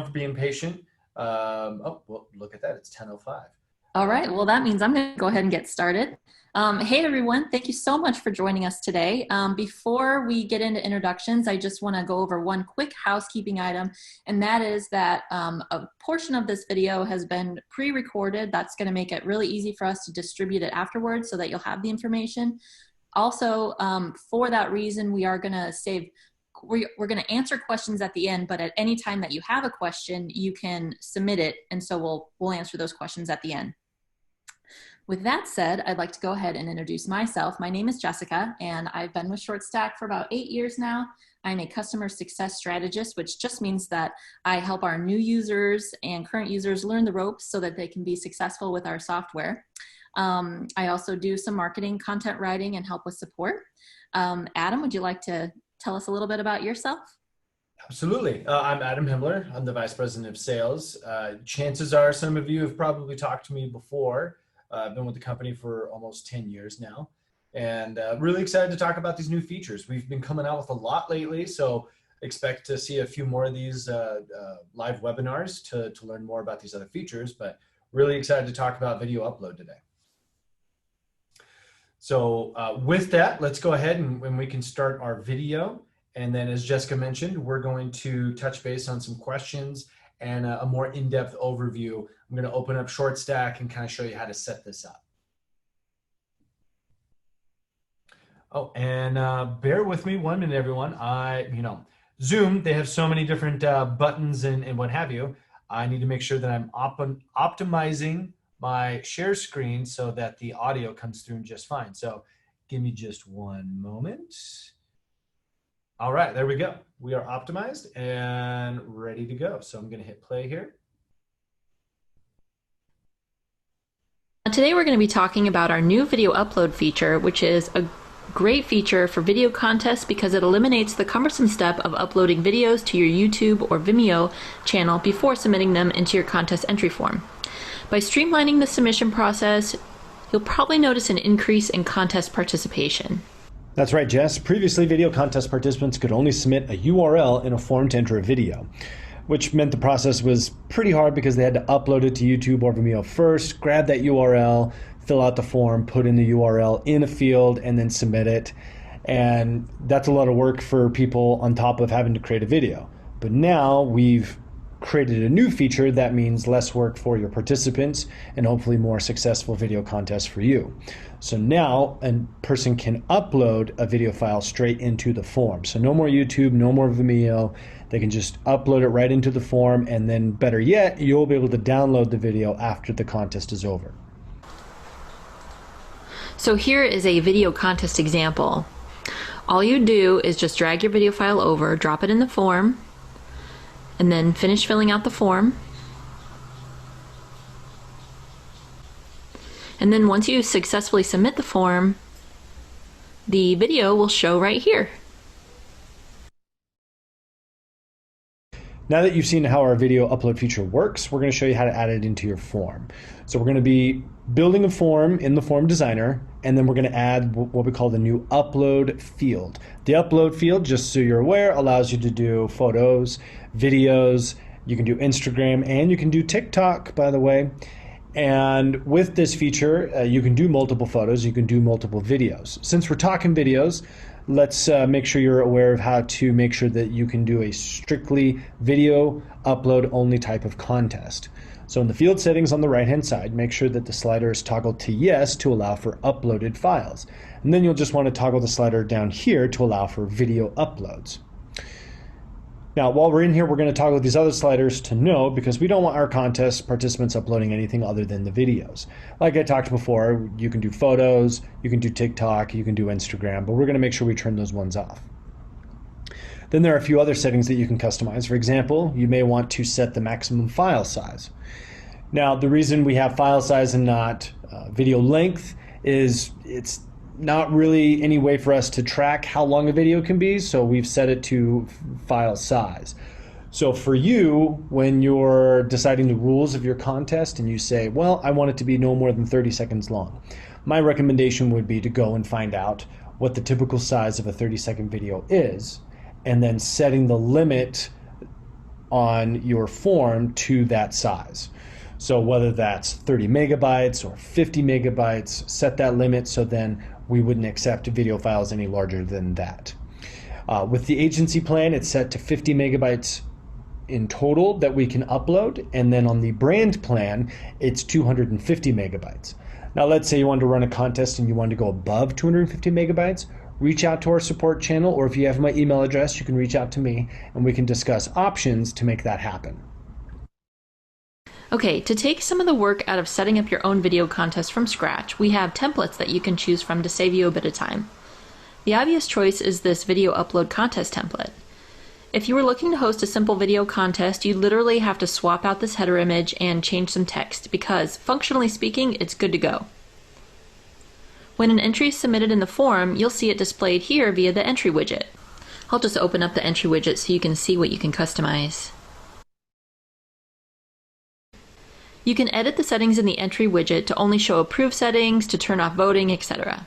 for being patient. Oh, well, look at that. It's 10:05. All right, well, that means I'm going to go ahead and get started. Hey, everyone. Thank you so much for joining us today. Before we get into introductions, I just want to go over one quick housekeeping item, and that is that a portion of this video has been pre-recorded. That's going to make it really easy for us to distribute it afterwards so that you'll have the information. Also, for that reason, we are going to save we're going to answer questions at the end, but at any time that you have a question, you can submit it, and so we'll answer those questions at the end. With that said, I'd like to go ahead and introduce myself. My name is Jessica, and I've been with ShortStack for about 8 years now. I'm a customer success strategist, which just means that I help our new users and current users learn the ropes so that they can be successful with our software. I also do some marketing, content writing, and help with support. Adam, would you like to tell us a little bit about yourself? Absolutely. I'm Adam Himmler. I'm the Vice President of Sales. Chances are some of you have probably talked to me before. I've been with the company for almost 10 years now, and really excited to talk about these new features. We've been coming out with a lot lately, so expect to see a few more of these live webinars to learn more about these other features, but really excited to talk about video upload today. So with that, let's go ahead and we can start our video. And then as Jessica mentioned, we're going to touch base on some questions and a more in-depth overview. I'm going to open up ShortStack and kind of show you how to set this up. Oh, and bear with me 1 minute, everyone. Zoom, they have so many different buttons and what have you. I need to make sure that I'm optimizing my share screen so that the audio comes through just fine. So give me just 1 moment. All right, there we go. We are optimized and ready to go. So I'm going to hit play here. Today we're going to be talking about our new video upload feature, which is a great feature for video contests because it eliminates the cumbersome step of uploading videos to your YouTube or Vimeo channel before submitting them into your contest entry form. By streamlining the submission process, you'll probably notice an increase in contest participation. That's right, Jess. Previously, video contest participants could only submit a URL in a form to enter a video, which meant the process was pretty hard because they had to upload it to YouTube or Vimeo first, grab that URL, fill out the form, put in the URL in a field, and then submit it. And that's a lot of work for people on top of having to create a video. But now we've created a new feature that means less work for your participants and hopefully more successful video contests for you. So now a person can upload a video file straight into the form. So no more YouTube, no more Vimeo. They can just upload it right into the form, and then better yet, you'll be able to download the video after the contest is over. So here is a video contest example. All you do is just drag your video file over, drop it in the form, and then finish filling out the form. And then once you successfully submit the form, the video will show right here. Now that you've seen how our video upload feature works, we're going to show you how to add it into your form. So we're going to be building a form in the form designer, and then we're going to add what we call the new upload field. The upload field, just so you're aware, allows you to do photos, videos, you can do Instagram, and you can do TikTok, by the way. And with this feature, you can do multiple photos, you can do multiple videos. Since we're talking videos, let's make sure you're aware of how to make sure that you can do a strictly video upload only type of contest. So in the field settings on the right hand side, make sure that the slider is toggled to yes to allow for uploaded files. And then you'll just want to toggle the slider down here to allow for video uploads. Now, while we're in here, we're going to toggle these other sliders to no, because we don't want our contest participants uploading anything other than the videos. Like I talked before, you can do photos, you can do TikTok, you can do Instagram, but we're going to make sure we turn those ones off. Then there are a few other settings that you can customize. For example, you may want to set the maximum file size. Now, the reason we have file size and not video length is it's not really any way for us to track how long a video can be, so we've set it to file size. So for you, when you're deciding the rules of your contest and you say, well, I want it to be no more than 30 seconds long, my recommendation would be to go and find out what the typical size of a 30-second video is, and then setting the limit on your form to that size. So whether that's 30 megabytes or 50 megabytes, set that limit so then we wouldn't accept video files any larger than that. With the agency plan, it's set to 50 megabytes in total that we can upload, and then on the brand plan, it's 250 megabytes. Now let's say you wanted to run a contest and you wanted to go above 250 megabytes, reach out to our support channel, or if you have my email address, you can reach out to me and we can discuss options to make that happen. Okay, to take some of the work out of setting up your own video contest from scratch, we have templates that you can choose from to save you a bit of time. The obvious choice is this video upload contest template. If you were looking to host a simple video contest, you literally have to swap out this header image and change some text because, functionally speaking, it's good to go. When an entry is submitted in the form, you'll see it displayed here via the entry widget. I'll just open up the entry widget so you can see what you can customize. You can edit the settings in the entry widget to only show approved settings, to turn off voting, etc.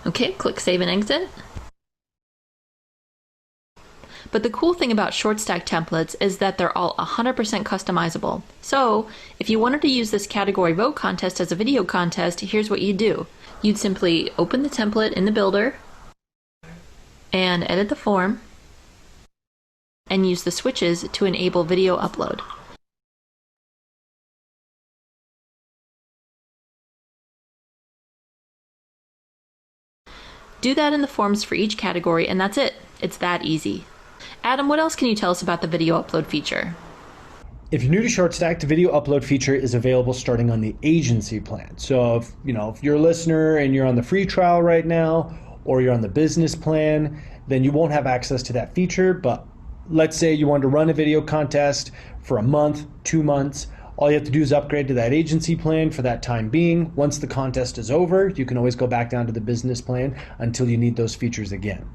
Okay, click Save and Exit. But the cool thing about ShortStack templates is that they're all 100% customizable. So, if you wanted to use this category vote contest as a video contest, here's what you'd do. You'd simply open the template in the builder and edit the form and use the switches to enable video upload. Do that in the forms for each category and that's it. It's that easy. Adam, what else can you tell us about the video upload feature? If you're new to ShortStack, the video upload feature is available starting on the agency plan. So if you're a listener and you're on the free trial right now, or you're on the business plan, then you won't have access to that feature. But let's say you want to run a video contest for a month, 2 months. All you have to do is upgrade to that agency plan for that time being. Once the contest is over, you can always go back down to the business plan until you need those features again.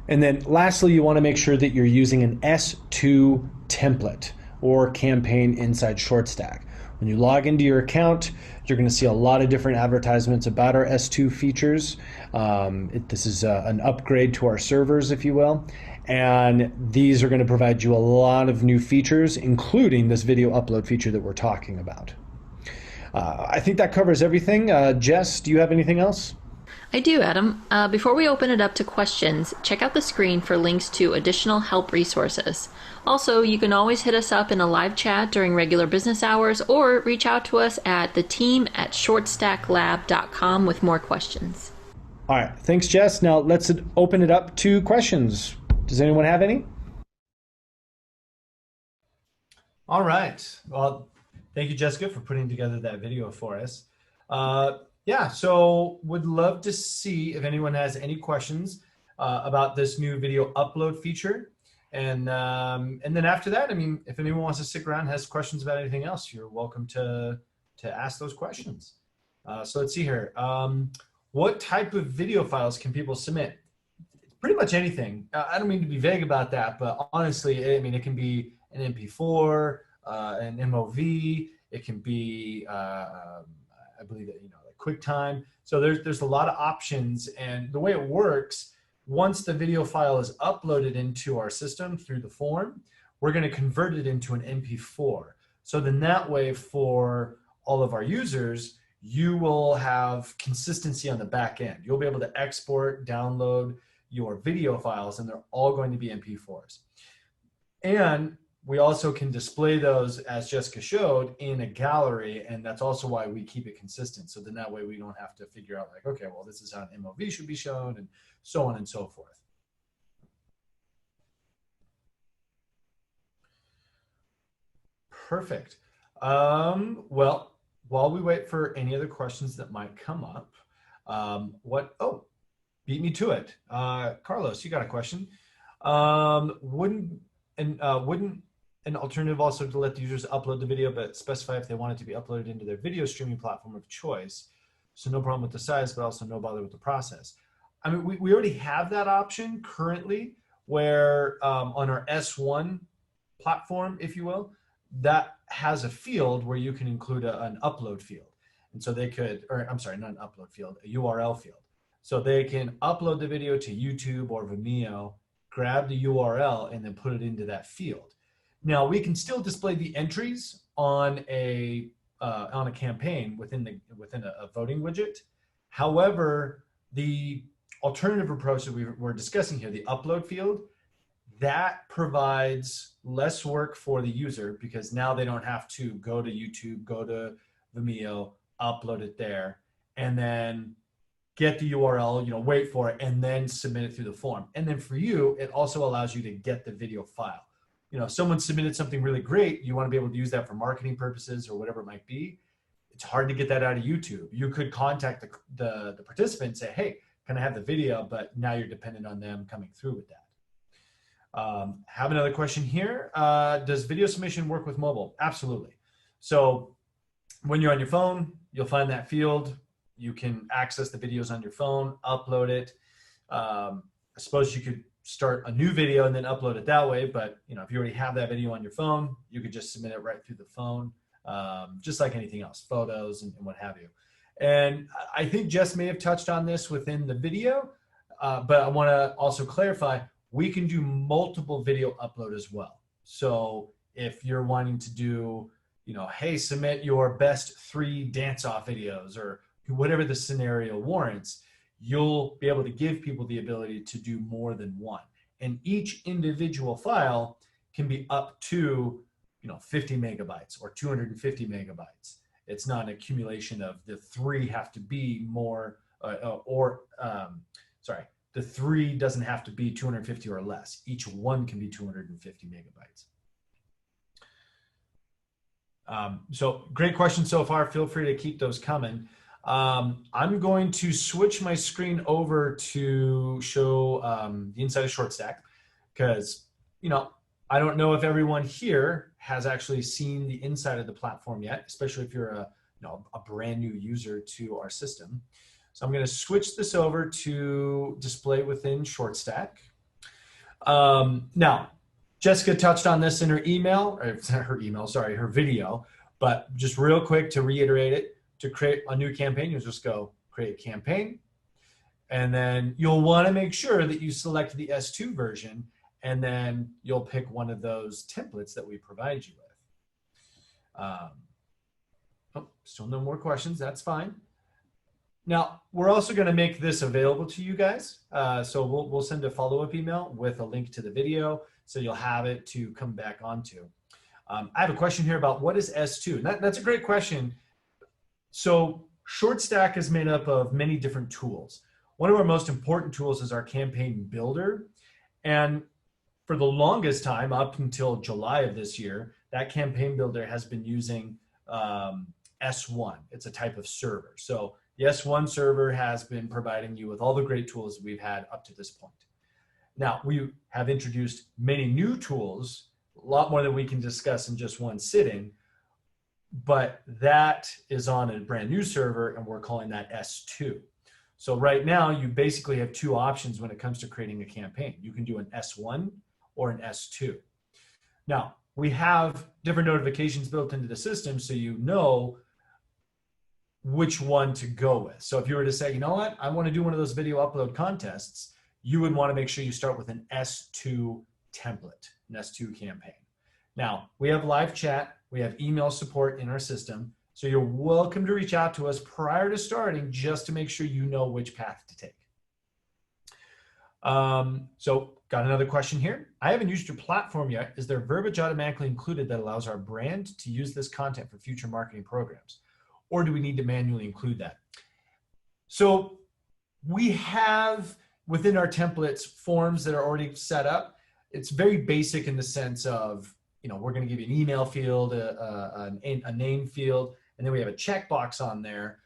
And then lastly, you want to make sure that you're using an S2 template or campaign inside ShortStack. When you log into your account, you're going to see a lot of different advertisements about our S2 features. This is an upgrade to our servers, if you will. And these are going to provide you a lot of new features, including this video upload feature that we're talking about. I think that covers everything. Jess, do you have anything else? I do, Adam. Before we open it up to questions, check out the screen for links to additional help resources. Also, you can always hit us up in a live chat during regular business hours or reach out to us at theteam@shortstacklab.com with more questions. All right, thanks, Jess. Now let's open it up to questions. Does anyone have any? All right. Well, thank you, Jessica, for putting together that video for us. Yeah, so would love to see if anyone has any questions about this new video upload feature. And then after that, I mean, if anyone wants to stick around and has questions about anything else, you're welcome to ask those questions. So let's see here. What type of video files can people submit? Pretty much anything. I don't mean to be vague about that, but honestly, I mean, it can be an MP4, an MOV, it can be, I believe that, like QuickTime. So there's a lot of options, and the way it works, once the video file is uploaded into our system through the form, we're going to convert it into an MP4. So then that way, for all of our users, you will have consistency on the back end. You'll be able to export, download your video files, and they're all going to be MP4s. And we also can display those, as Jessica showed, in a gallery, and that's also why we keep it consistent. So then that way we don't have to figure out like, okay, well, this is how an MOV should be shown, and so on and so forth. Perfect. Well, while we wait for any other questions that might come up, beat me to it. Carlos, you got a question. Wouldn't an alternative also to let the users upload the video, but specify if they want it to be uploaded into their video streaming platform of choice? So no problem with the size, but also no bother with the process. I mean, we already have that option currently where on our S1 platform, if you will, that has a field where you can include an upload field. And so they could, or I'm sorry, not an upload field, a URL field. So they can upload the video to YouTube or Vimeo, grab the URL, and then put it into that field. Now we can still display the entries on a campaign within a voting widget. However, the alternative approach that we're discussing here, the upload field, that provides less work for the user because now they don't have to go to YouTube, go to Vimeo, upload it there, and then get the URL, wait for it, and then submit it through the form. And then for you, it also allows you to get the video file. If someone submitted something really great, you want to be able to use that for marketing purposes or whatever it might be. It's hard to get that out of YouTube. You could contact the participant and say, hey, can I have the video? But now you're dependent on them coming through with that. Have another question here. Does video submission work with mobile? Absolutely. So when you're on your phone, you'll find that field. You can access the videos on your phone, upload it. I suppose you could start a new video and then upload it that way. But if you already have that video on your phone, you could just submit it right through the phone, just like anything else, photos and what have you. And I think Jess may have touched on this within the video, but I want to also clarify, we can do multiple video upload as well. So if you're wanting to do, hey, submit your best 3 dance-off videos or whatever the scenario warrants, you'll be able to give people the ability to do more than one. And each individual file can be up to, 50 megabytes or 250 megabytes. It's not an accumulation of the 3 have to be more, the 3 doesn't have to be 250 or less. Each one can be 250 megabytes. So great questions so far. Feel free to keep those coming. I'm going to switch my screen over to show the inside of ShortStack because, I don't know if everyone here has actually seen the inside of the platform yet, especially if you're a brand new user to our system. So I'm going to switch this over to display within ShortStack. Now, Jessica touched on this in her her video, but just real quick to reiterate it, to create a new campaign, you'll just go create campaign, and then you'll want to make sure that you select the S2 version, and then you'll pick one of those templates that we provide you with. Still no more questions, that's fine. Now, we're also going to make this available to you guys. So we'll send a follow-up email with a link to the video, so you'll have it to come back onto. I have a question here about what is S2? That's a great question. So ShortStack is made up of many different tools. One of our most important tools is our campaign builder. And for the longest time, up until July of this year, that campaign builder has been using S1. It's a type of server. So the S1 server has been providing you with all the great tools we've had up to this point. Now, we have introduced many new tools, a lot more than we can discuss in just one sitting, but that is on a brand new server, and we're calling that S2. So right now, you basically have 2 options when it comes to creating a campaign. You can do an S1 or an S2. Now, we have different notifications built into the system, so you know which one to go with. So if you were to say, you know what, I want to do one of those video upload contests, you would want to make sure you start with an S2 template, an S2 campaign. Now, we have live chat, we have email support in our system, so you're welcome to reach out to us prior to starting just to make sure you know which path to take. So got another question here. I haven't used your platform yet. Is there verbiage automatically included that allows our brand to use this content for future marketing programs? Or do we need to manually include that? So we have within our templates forms that are already set up. It's very basic in the sense of, we're going to give you an email field, a name field, and then we have a checkbox on there,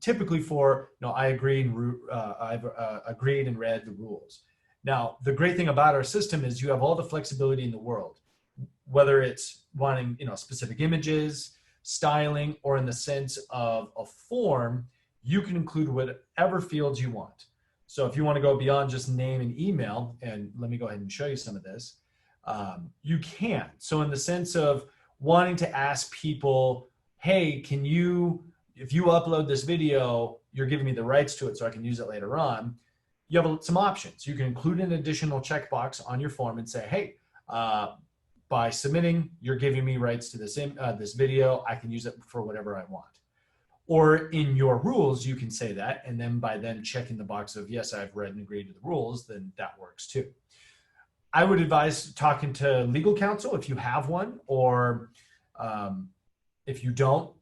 typically for, I agree and I've agreed and read the rules. Now, the great thing about our system is you have all the flexibility in the world, whether it's wanting, specific images, styling, or in the sense of a form, you can include whatever fields you want. So if you want to go beyond just name and email, and let me go ahead and show you some of this, you can. So in the sense of wanting to ask people, hey, if you upload this video, you're giving me the rights to it so I can use it later on, you have some options. You can include an additional checkbox on your form and say, hey, by submitting, you're giving me rights to this video. I can use it for whatever I want. Or in your rules, you can say that, and then by them checking the box of, yes, I've read and agreed to the rules, then that works too. I would advise talking to legal counsel if you have one, or if you don't,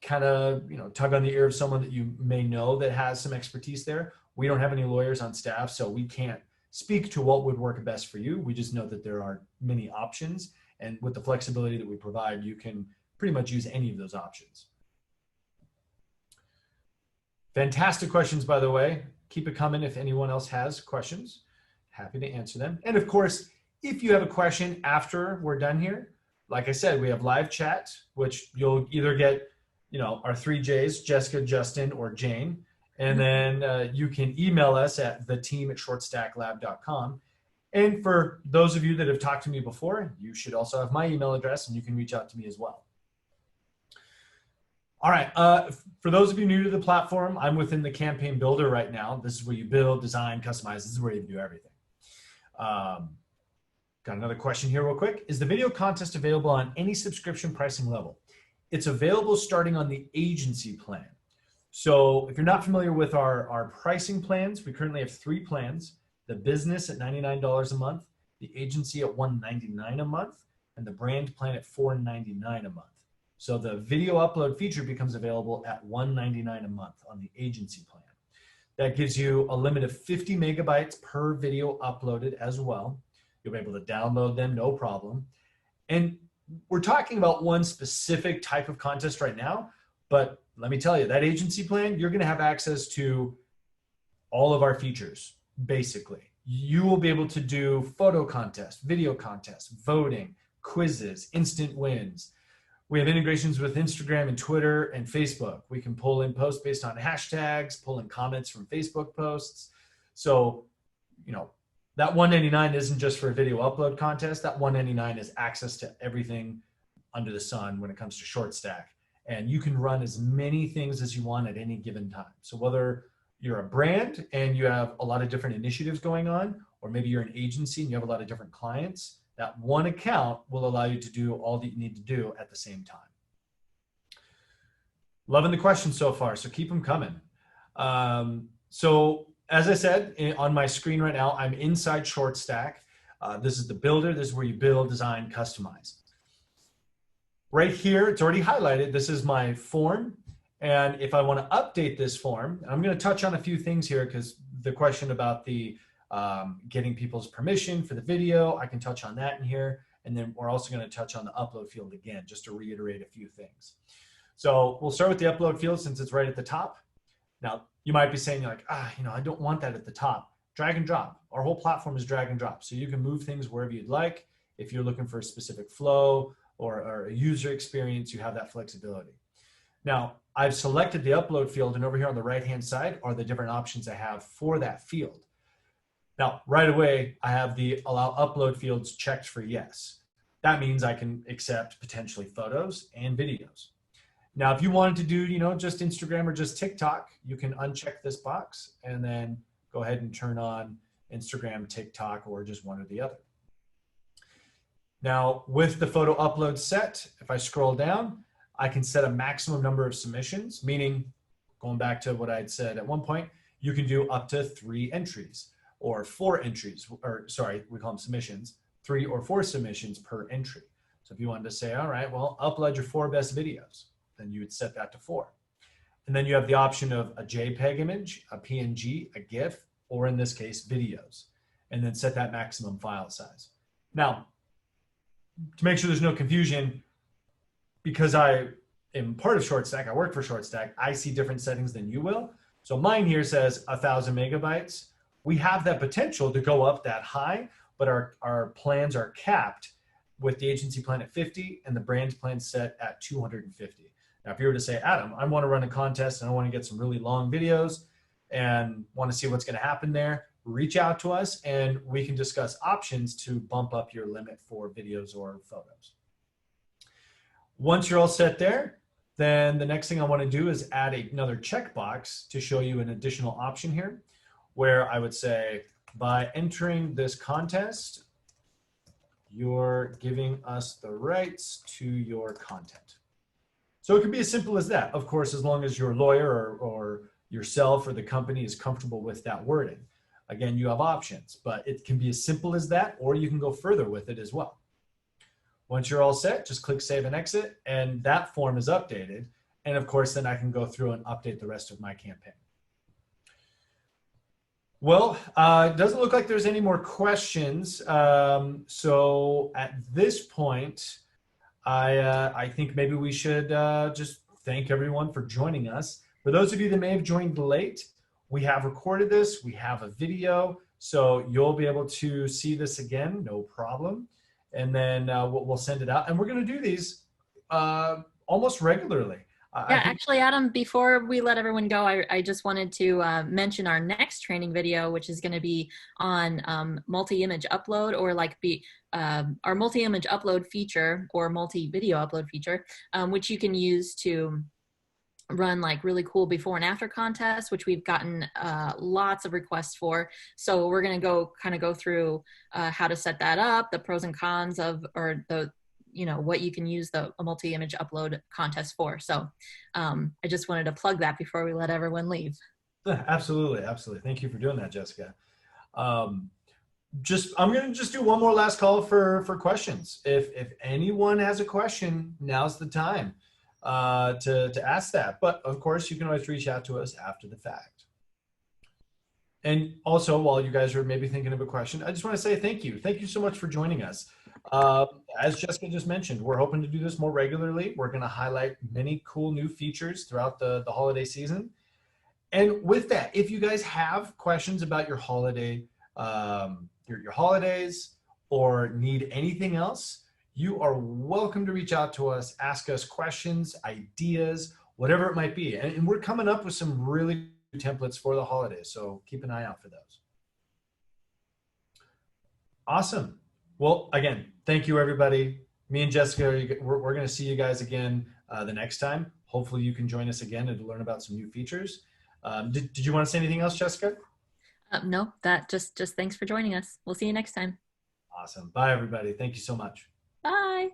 kind of, tug on the ear of someone that you may know that has some expertise there. We don't have any lawyers on staff, so we can't speak to what would work best for you. We just know that there are many options, and with the flexibility that we provide, you can pretty much use any of those options. Fantastic questions, by the way. Keep it coming if anyone else has questions. Happy to answer them. And of course, if you have a question after we're done here, like I said, we have live chat, which you'll either get, our 3 J's, Jessica, Justin, or Jane. And then you can email us at theteam@shortstacklab.com. And for those of you that have talked to me before, you should also have my email address, and you can reach out to me as well. All right, for those of you new to the platform, I'm within the campaign builder right now. This is where you build, design, customize. This is where you do everything. Got another question here real quick. Is the video contest available on any subscription pricing level? It's available starting on the agency plan. So if you're not familiar with our pricing plans, we currently have 3 plans: the business at $99 a month, the agency at $199 a month, and the brand plan at $499 a month. So the video upload feature becomes available at $199 a month on the agency plan. That gives you a limit of 50 megabytes per video uploaded as well. You'll be able to download them, no problem. And we're talking about one specific type of contest right now, but let me tell you, that agency plan, you're gonna have access to all of our features, basically. You will be able to do photo contests, video contests, voting, quizzes, instant wins. We have integrations with Instagram and Twitter and Facebook. We can pull in posts based on hashtags, pull in comments from Facebook posts. So, that $199 isn't just for a video upload contest. That $199 is access to everything under the sun when it comes to ShortStack. And you can run as many things as you want at any given time. So whether you're a brand and you have a lot of different initiatives going on, or maybe you're an agency and you have a lot of different clients, that one account will allow you to do all that you need to do at the same time. Loving the questions so far, so keep them coming. So as I said, on my screen right now, I'm inside ShortStack. This is the builder. This is where you build, design, customize. Right here, it's already highlighted. This is my form. And if I want to update this form, I'm going to touch on a few things here because the question about the getting people's permission for the video, I can touch on that in here. And then we're also going to touch on the upload field again, just to reiterate a few things. So we'll start with the upload field since it's right at the top. Now, you might be saying, like, I don't want that at the top. Drag and drop. Our whole platform is drag and drop. So you can move things wherever you'd like. If you're looking for a specific flow or a user experience, you have that flexibility. Now, I've selected the upload field, and over here on the right-hand side are the different options I have for that field. Now, right away, I have the allow upload fields checked for yes. That means I can accept potentially photos and videos. Now, if you wanted to do, just Instagram or just TikTok, you can uncheck this box and then go ahead and turn on Instagram, TikTok, or just one or the other. Now, with the photo upload set, if I scroll down, I can set a maximum number of submissions, meaning, going back to what I had said at one point, you can do up to 3 entries or 4 entries, or sorry, we call them submissions, 3 or 4 submissions per entry. So if you wanted to say, all right, well, upload your 4 best videos, then you would set that to 4. And then you have the option of a JPEG image, a PNG, a GIF, or in this case, videos, and then set that maximum file size. Now, to make sure there's no confusion, because I am part of ShortStack, I work for ShortStack, I see different settings than you will. So mine here says 1,000 megabytes. We have that potential to go up that high, but our plans are capped with the agency plan at 50 and the brand plan set at 250. Now, if you were to say, Adam, I want to run a contest and I want to get some really long videos and want to see what's going to happen there, reach out to us and we can discuss options to bump up your limit for videos or photos. Once you're all set there, then the next thing I want to do is add another checkbox to show you an additional option here. where I would say, by entering this contest, you're giving us the rights to your content. So it can be as simple as that, of course, as long as your lawyer or yourself or the company is comfortable with that wording. Again, you have options, but it can be as simple as that, or you can go further with it as well. Once you're all set, just click save and exit, and that form is updated. And of course, then I can go through and update the rest of my campaign. Well, it doesn't look like there's any more questions. So at this point, I think maybe we should just thank everyone for joining us. For those of you that may have joined late, we have recorded this. We have a video, so you'll be able to see this again, no problem. And then we'll send it out. And we're going to do these almost regularly. Yeah, actually, Adam, before we let everyone go, I just wanted to mention our next training video, which is going to be on multi-image upload, or like our multi-image upload feature or multi-video upload feature, which you can use to run like really cool before and after contests, which we've gotten lots of requests for. So we're going to go through how to set that up, the pros and cons of, or the, what you can use a multi-image upload contest for. So I just wanted to plug that before we let everyone leave. Absolutely. Thank you for doing that, Jessica. I'm going to just do one more last call for questions. If anyone has a question, now's the time to ask that. But of course, you can always reach out to us after the fact. And also, while you guys are maybe thinking of a question, I just want to say thank you. Thank you so much for joining us. As Jessica just mentioned, we're hoping to do this more regularly. We're going to highlight many cool new features throughout the holiday season. And with that, if you guys have questions about your holiday, your holidays, or need anything else, you are welcome to reach out to us, ask us questions, ideas, whatever it might be. And we're coming up with some really good templates for the holidays, so keep an eye out for those. Awesome. Well, again, thank you, everybody. Me and Jessica, we're going to see you guys again the next time. Hopefully you can join us again and to learn about some new features. Did you want to say anything else, Jessica? No, that just thanks for joining us. We'll see you next time. Awesome. Bye, everybody. Thank you so much. Bye.